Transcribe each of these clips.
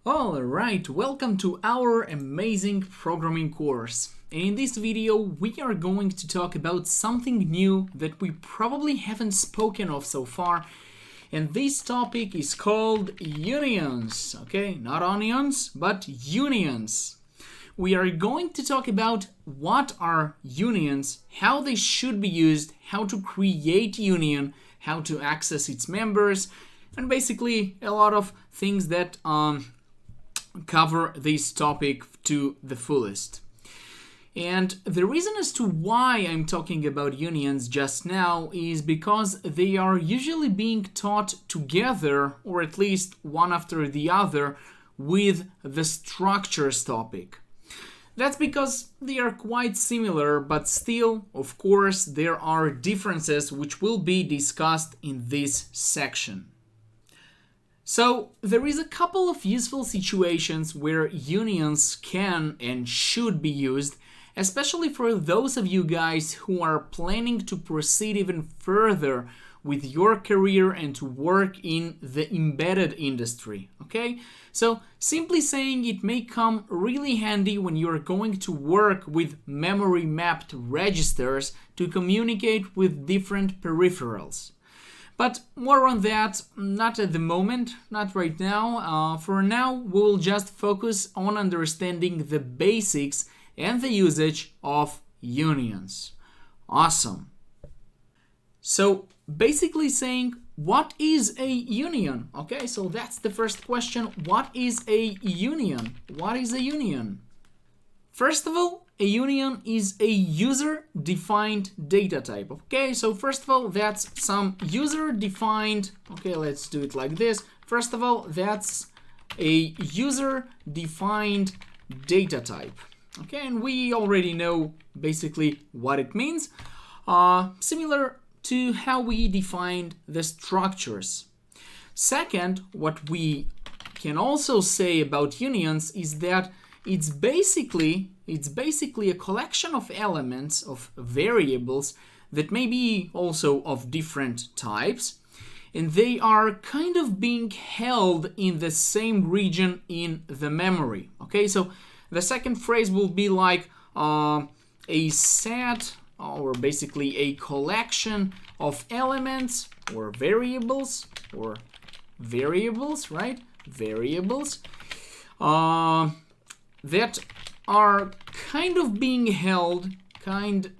Alright, welcome to our amazing programming course. And in this video, we are going to talk about something new that we probably haven't spoken of so far. And this topic is called unions. Okay, not onions, but unions. We are going to talk about what are unions, how they should be used, how to create union, how to access its members, and basically a lot of things that cover this topic to the fullest. And the reason as to why I'm talking about unions just now is because they are usually being taught together, or at least one after the other, with the structures topic. That's because they are quite similar, but still, of course, there are differences which will be discussed in this section. So, there is a couple of useful situations where unions can and should be used, especially for those of you guys who are planning to proceed even further with your career and to work in the embedded industry, okay? So, simply saying, it may come really handy when you're going to work with memory mapped registers to communicate with different peripherals. But more on that, not at the moment, not right now. For now, we'll just focus on understanding the basics and the usage of unions. Awesome. So, basically saying, what is a union? Okay, so that's the first question. What is a union? What is a union? First of all, a union is a user-defined data type. Okay, so first of all, that's some user-defined, okay, let's do it like this. First of all, that's a user-defined data type. Okay, and we already know basically what it means. Similar to how we defined the structures. Second, what we can also say about unions is that it's basically a collection of elements, of variables that may be also of different types, and they are kind of being held in the same region in the memory. Okay, so the second phrase will be like a set, or basically a collection of elements or variables, right? Variables that are kind of being held in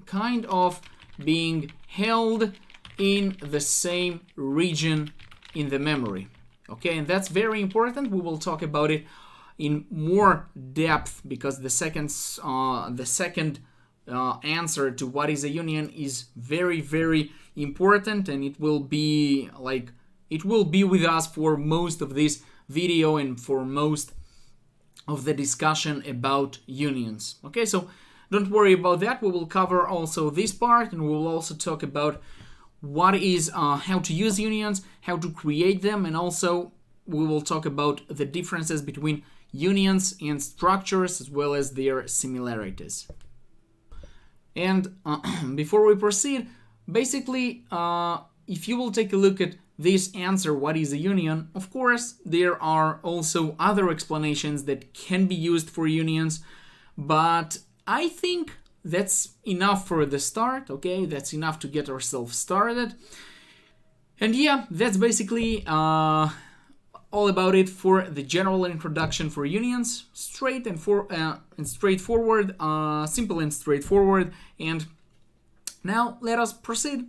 the same region in the memory. Okay, and that's very important. We will talk about it in more depth because the second answer to what is a union is very, very important, and it will be with us for most of this video and for most of the discussion about unions. Okay, so don't worry about that. We will cover also this part, and we will also talk about what is how to use unions, how to create them, and also we will talk about the differences between unions and structures as well as their similarities. And before we proceed, basically, if you will take a look at this answer, what is a union, of course, there are also other explanations that can be used for unions, but I think that's enough for the start, okay? That's enough to get ourselves started. And yeah, that's basically all about it for the general introduction for unions. Straightforward, simple and straightforward. And now let us proceed